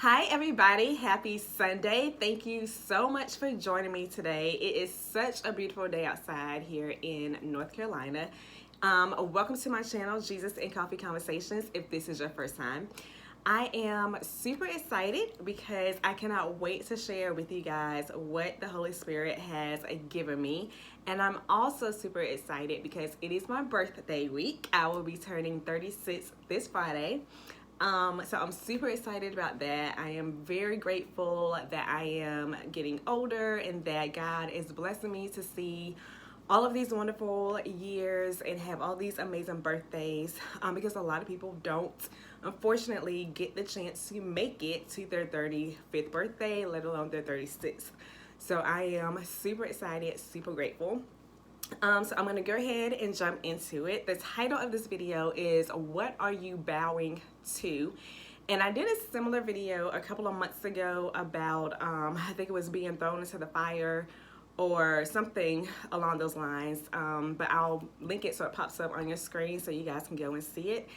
Hi, everybody. Happy Sunday. Thank you so much for joining me today. It is such a beautiful day outside here in North Carolina. Welcome to my channel, Jesus and Coffee Conversations, if this is your first time. I am super excited because I cannot wait to share with you guys what the Holy Spirit has given me. And I'm also super excited because it is my birthday week. I will be turning 36 this Friday. So I'm super excited about that. I am very grateful that I am getting older and that God is blessing me to see all of these wonderful years and have all these amazing birthdays, because a lot of people don't, unfortunately, get the chance to make it to their 35th birthday, let alone their 36th. So I am super excited, super grateful. So I'm going to go ahead and jump into it. The title of this video is What Are You Bowing To? And I did a similar video a couple of months ago about, I think it was being thrown into the fire or something along those lines. But I'll link it so it pops up on your screen so you guys can go and see it.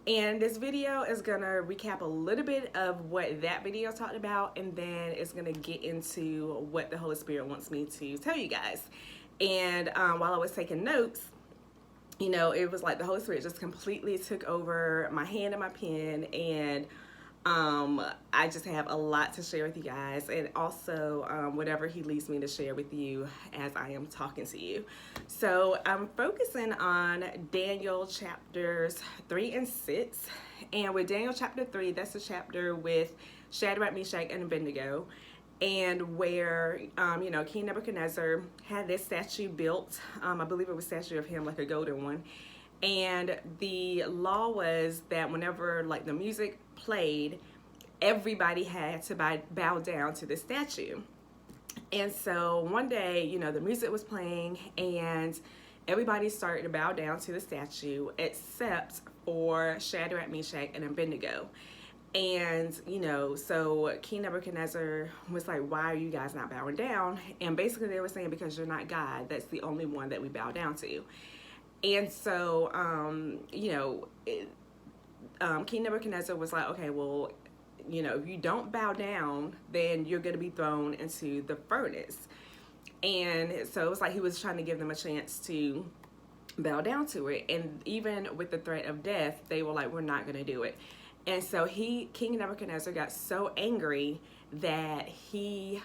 And this video is going to recap a little bit of what that video talked about, and then it's going to get into what the Holy Spirit wants me to tell you guys. And while I was taking notes, you know, it was like the Holy Spirit just completely took over my hand and my pen, and I just have a lot to share with you guys, and also whatever he leads me to share with you as I am talking to you. So I'm focusing on Daniel chapters 3 and 6, and with Daniel chapter 3, that's the chapter with Shadrach, Meshach, and Abednego, and where, King Nebuchadnezzar had this statue built. I believe it was a statue of him, like a golden one. And the law was that whenever, like, the music played, everybody had to bow down to the statue. And so one day, you know, the music was playing, and everybody started to bow down to the statue except for Shadrach, Meshach, and Abednego. And, you know, so King Nebuchadnezzar was like, why are you guys not bowing down? And basically they were saying, because you're not God. That's the only one that we bow down to. And so, King Nebuchadnezzar was like, okay, well, you know, if you don't bow down, then you're going to be thrown into the furnace. And so it was like he was trying to give them a chance to bow down to it. And even with the threat of death, they were like, we're not going to do it. And so King Nebuchadnezzar got so angry that he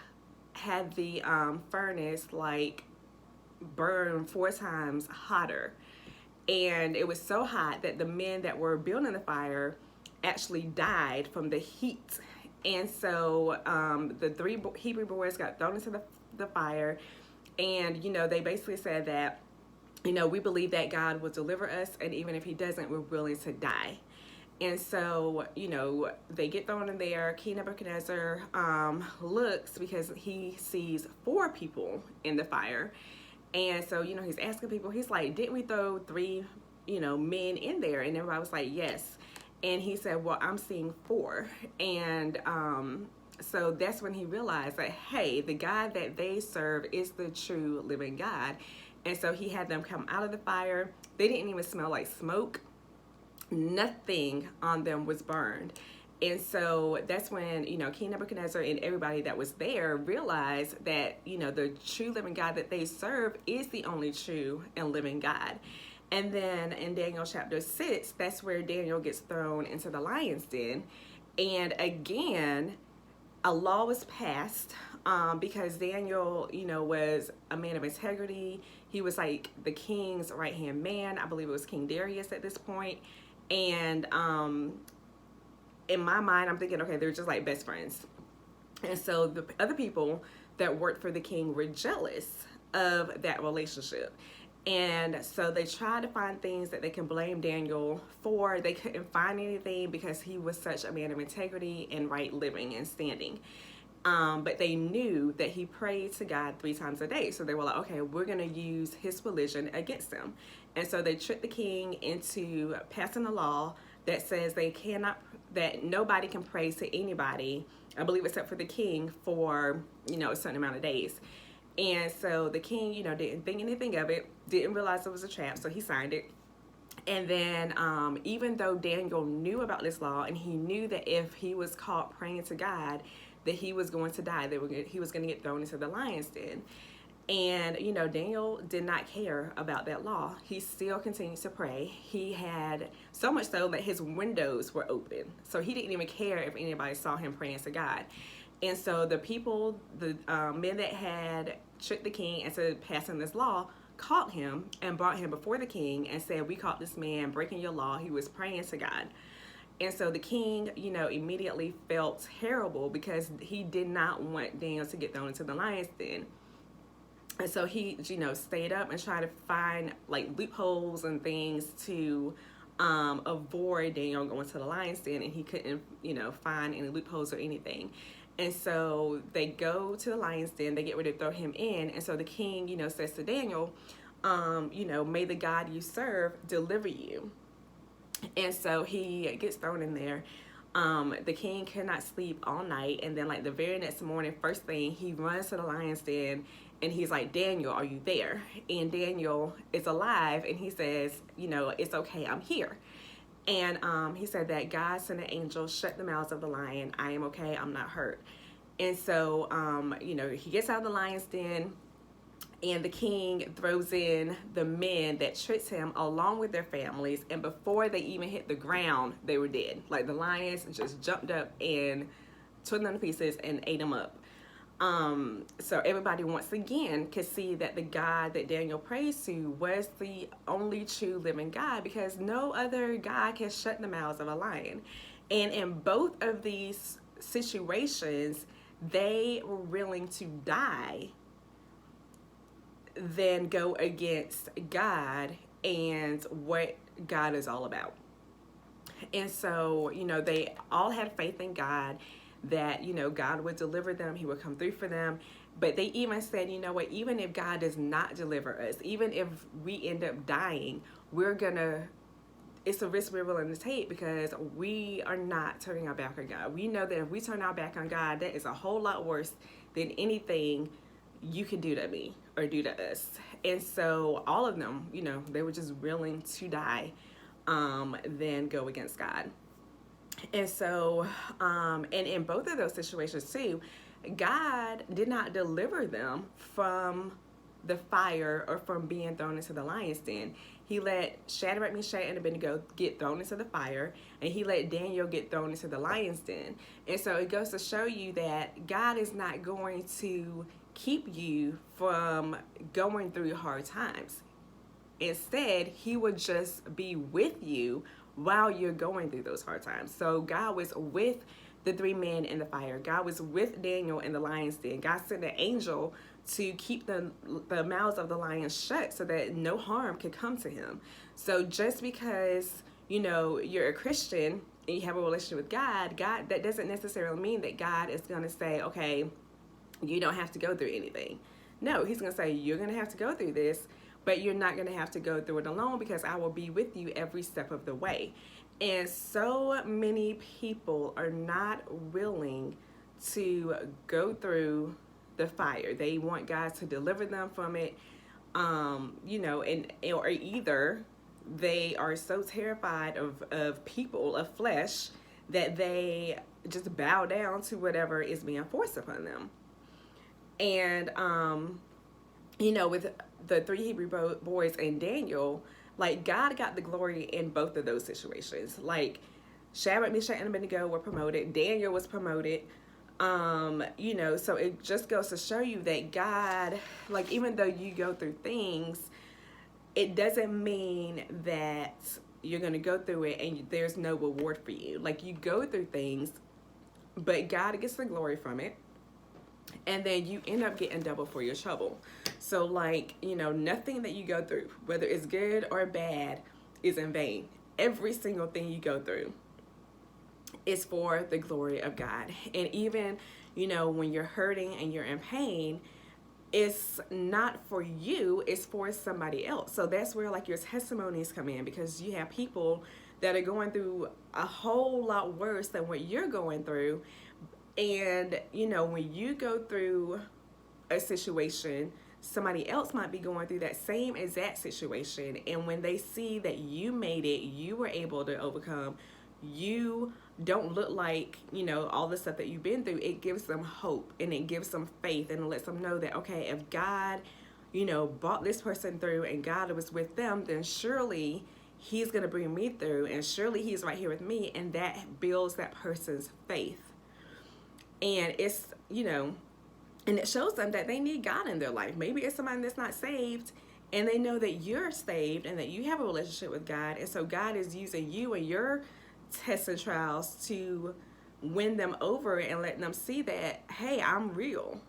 had the furnace like burn 4 times hotter. And it was so hot that the men that were building the fire actually died from the heat. And so the 3 Hebrew boys got thrown into the fire. And, you know, they basically said that, you know, we believe that God will deliver us. And even if he doesn't, we're willing to die. And so, you know, they get thrown in there. King Nebuchadnezzar looks because he sees 4 people in the fire. And so, you know, he's asking people, he's like, didn't we throw 3, you know, men in there? And everybody was like, yes. And he said, well, I'm seeing 4. And so that's when he realized that, hey, the God that they serve is the true living God. And so he had them come out of the fire. They didn't even smell like smoke. Nothing on them was burned. And so that's when, you know, King Nebuchadnezzar and everybody that was there realized that, you know, the true living God that they serve is the only true and living God. And then in Daniel chapter 6, that's where Daniel gets thrown into the lion's den. And again, a law was passed because Daniel, you know, was a man of integrity. He was like the king's right-hand man. I believe it was King Darius at this point. And in my mind, I'm thinking, okay, they're just like best friends. And so the other people that worked for the king were jealous of that relationship. And so they tried to find things that they can blame Daniel for. They couldn't find anything because he was such a man of integrity and right living and standing. But they knew that he prayed to God 3 times a day. So they were like, okay, we're going to use his religion against him. And so they tricked the king into passing a law that says that nobody can pray to anybody, I believe except for the king, for, you know, a certain amount of days. And so the king, you know, didn't think anything of it, didn't realize it was a trap, so he signed it. And then even though Daniel knew about this law, and he knew that if he was caught praying to God, that he was going to die, he was going to get thrown into the lion's den. And, Daniel did not care about that law. He still continued to pray. He had so much so that his windows were open. So he didn't even care if anybody saw him praying to God. And so the people, the men that had tricked the king into passing this law, caught him and brought him before the king and said, "We caught this man breaking your law. He was praying to God." And so the king, immediately felt terrible because he did not want Daniel to get thrown into the lion's den. And so he, stayed up and tried to find like loopholes and things to avoid Daniel going to the lion's den, and he couldn't, find any loopholes or anything. And so they go to the lion's den, they get ready to throw him in. And so the king, says to Daniel, "May the God you serve deliver you." And so he gets thrown in there. The king cannot sleep all night. And then like the very next morning, first thing, he runs to the lion's den and he's like, "Daniel, are you there?" And Daniel is alive and he says, "It's okay, I'm here." And he said that God sent an angel, shut the mouths of the lion. "I am okay, I'm not hurt." And so, he gets out of the lion's den, and the king throws in the men that tricked him along with their families. And before they even hit the ground, they were dead. Like the lions just jumped up and tore them to pieces and ate them up. So everybody once again could see that the God that Daniel prays to was the only true living God, because no other God can shut the mouths of a lion. And in both of these situations, they were willing to die than go against God and what God is all about. And so, they all had faith in God that, God would deliver them, he would come through for them. But they even said, what, even if God does not deliver us, even if we end up dying, it's a risk we're willing to take, because we are not turning our back on God. We know that if we turn our back on God, that is a whole lot worse than anything you can do to me or do to us. And so all of them, they were just willing to die than go against God. And so, and in both of those situations too, God did not deliver them from the fire or from being thrown into the lion's den. He let Shadrach, Meshach, and Abednego get thrown into the fire, and he let Daniel get thrown into the lion's den. And so it goes to show you that God is not going to keep you from going through hard times. Instead, he would just be with you while you're going through those hard times. So God was with the three men in the fire. God was with Daniel in the lion's den. God sent an angel to keep the mouths of the lions shut so that no harm could come to him. So just because, you're a Christian and you have a relationship with God, that doesn't necessarily mean that God is going to say, "Okay, you don't have to go through anything." No, he's going to say, "You're going to have to go through this, but you're not going to have to go through it alone, because I will be with you every step of the way." And so many people are not willing to go through the fire. They want God to deliver them from it, or either they are so terrified of people, of flesh, that they just bow down to whatever is being forced upon them. And, with the three Hebrew boys and Daniel, like God got the glory in both of those situations. Like Shadrach, Meshach, and Abednego were promoted. Daniel was promoted. So it just goes to show you that God, like, even though you go through things, it doesn't mean that you're going to go through it and there's no reward for you. Like, you go through things, but God gets the glory from it. And then you end up getting double for your trouble. So, like, nothing that you go through, whether it's good or bad, is in vain. Every single thing you go through is for the glory of God. And even, when you're hurting and you're in pain, it's not for you, it's for somebody else. So that's where, like, your testimonies come in, because you have people that are going through a whole lot worse than what you're going through. And, when you go through a situation, somebody else might be going through that same exact situation. And when they see that you made it, you were able to overcome, you don't look like, all the stuff that you've been through, it gives them hope and it gives them faith and it lets them know that, okay, if God, brought this person through and God was with them, then surely he's going to bring me through, and surely he's right here with me. And that builds that person's faith. And it's, and it shows them that they need God in their life. Maybe it's somebody that's not saved and they know that you're saved and that you have a relationship with God. And so God is using you and your tests and trials to win them over and let them see that, hey, I'm real.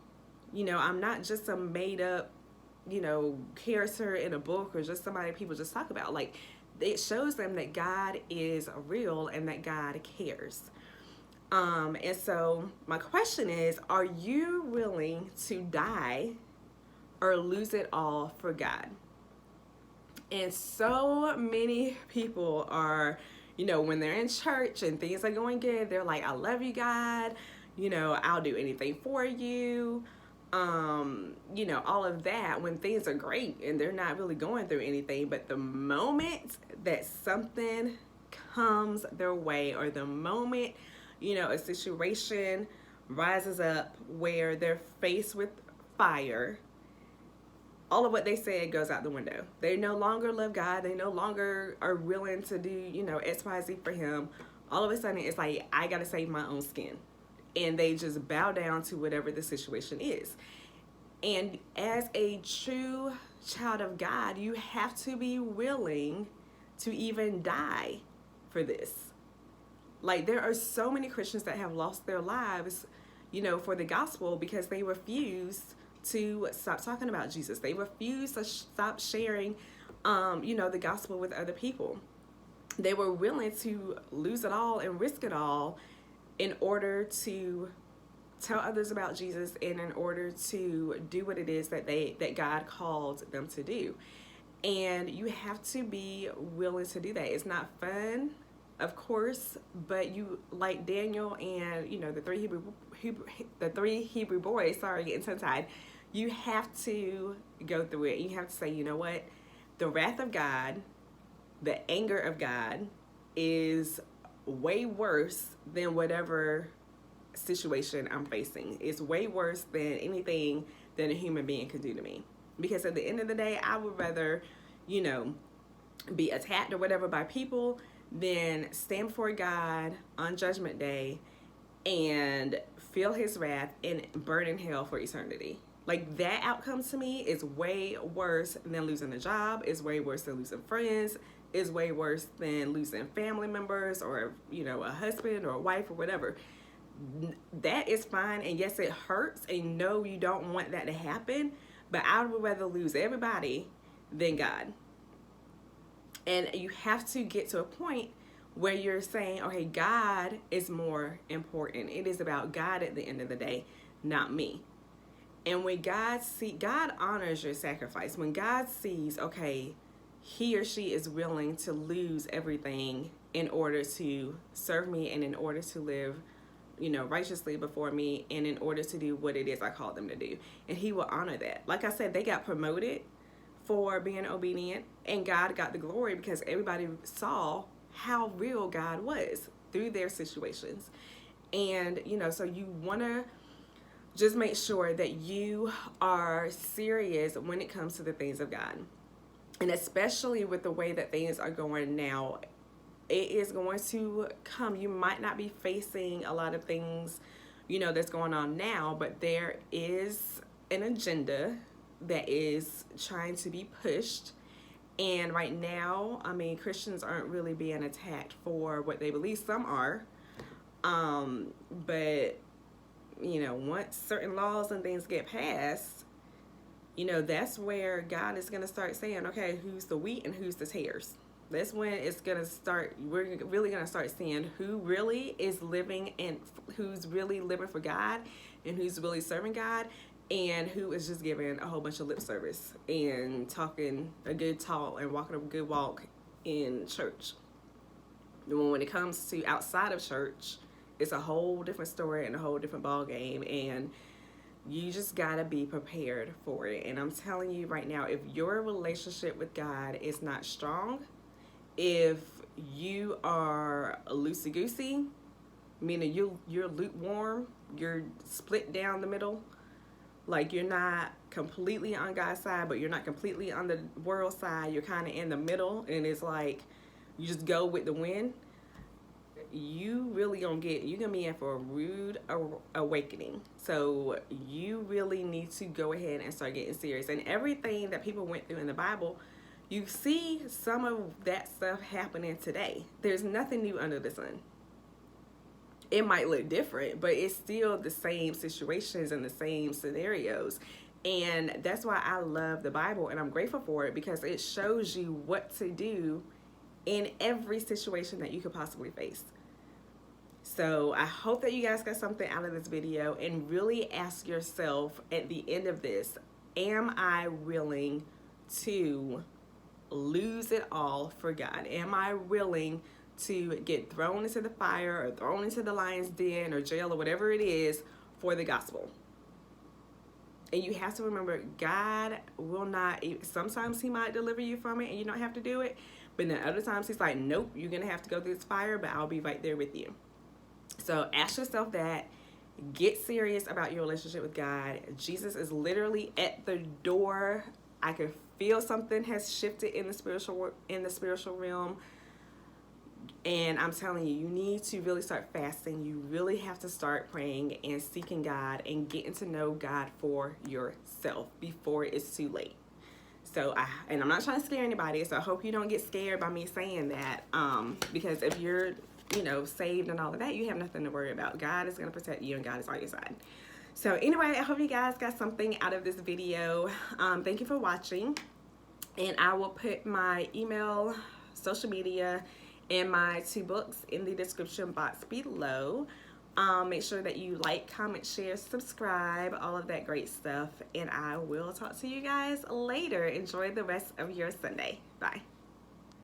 I'm not just some made up, character in a book or just somebody people just talk about. Like, it shows them that God is real and that God cares. And so my question is, are you willing to die or lose it all for God? And so many people are, when they're in church and things are going good, they're like, I love you, God. I'll do anything for you. All of that when things are great and they're not really going through anything. But the moment that something comes their way, or the moment, a situation rises up where they're faced with fire, all of what they said goes out the window. They no longer love God. They no longer are willing to do, X, Y, Z for him. All of a sudden, it's like, I got to save my own skin. And they just bow down to whatever the situation is. And as a true child of God, you have to be willing to even die for this. Like, there are so many Christians that have lost their lives, for the gospel because they refused to stop talking about Jesus. They refused to stop sharing, the gospel with other people. They were willing to lose it all and risk it all in order to tell others about Jesus and in order to do what it is that God called them to do. And you have to be willing to do that. It's not fun, of course, but you, like Daniel and the three Hebrew boys, getting tongue-tied, you have to go through it. You have to say, you know what? The wrath of God, the anger of God is way worse than whatever situation I'm facing. It's way worse than anything that a human being could do to me. Because at the end of the day, I would rather, be attacked or whatever by people than stand before God on Judgment Day and feel his wrath and burn in hell for eternity. Like, that outcome to me is way worse than losing a job, is way worse than losing friends, is way worse than losing family members or, a husband or a wife or whatever. That is fine. And yes, it hurts. And no, you don't want that to happen. But I would rather lose everybody than God. And you have to get to a point where you're saying, okay, God is more important. It is about God at the end of the day, not me. And when God honors your sacrifice. When God sees, okay, he or she is willing to lose everything in order to serve me and in order to live, righteously before me and in order to do what it is I called them to do. And he will honor that. Like I said, they got promoted for being obedient, and God got the glory because everybody saw how real God was through their situations. And, so you want to just make sure that you are serious when it comes to the things of God. And especially with the way that things are going now, it is going to come. You might not be facing a lot of things, that's going on now, but there is an agenda that is trying to be pushed. And right now, Christians aren't really being attacked for what they believe. Some are. But, once certain laws and things get passed, that's where God is going to start saying, okay, who's the wheat and who's the tares? That's when it's going to start, we're really going to start seeing who really is living and who's really living for God and who's really serving God and who is just giving a whole bunch of lip service and talking a good talk and walking a good walk in church. When it comes to outside of church, it's a whole different story and a whole different ball game. And You just gotta be prepared for it. And I'm telling you right now, if your relationship with God is not strong, if you are loosey goosey, meaning you're lukewarm, you're split down the middle, like you're not completely on God's side, but you're not completely on the world side, you're kind of in the middle, and it's like you just go with the wind, you're gonna be in for a rude awakening. So you really need to go ahead and start getting serious. And everything that people went through in the Bible, you see some of that stuff happening today. There's nothing new under the sun. It might look different, but it's still the same situations and the same scenarios. And that's why I love the Bible, and I'm grateful for it, because it shows you what to do in every situation that you could possibly face. So I hope that you guys got something out of this video, and really ask yourself at the end of this, am I willing to lose it all for God? Am I willing to get thrown into the fire or thrown into the lion's den or jail or whatever it is for the gospel? And you have to remember, God will not, sometimes he might deliver you from it and you don't have to do it, but then other times he's like, nope, you're gonna have to go through this fire, but I'll be right there with you. So ask yourself that. Get serious about your relationship with God. Jesus is literally at the door. I can feel something has shifted in the spiritual realm. And I'm telling you, you need to really start fasting. You really have to start praying and seeking God and getting to know God for yourself before it's too late. So and I'm not trying to scare anybody, so I hope you don't get scared by me saying that, because if you're saved and all of that, you have nothing to worry about. God is going to protect you, and God is on your side. So anyway, I hope you guys got something out of this video. Thank you for watching, and I will put my email, social media, and my 2 books in the description box below. Make sure that you like, comment, share, subscribe, all of that great stuff, and I will talk to you guys later. Enjoy the rest of your Sunday. Bye.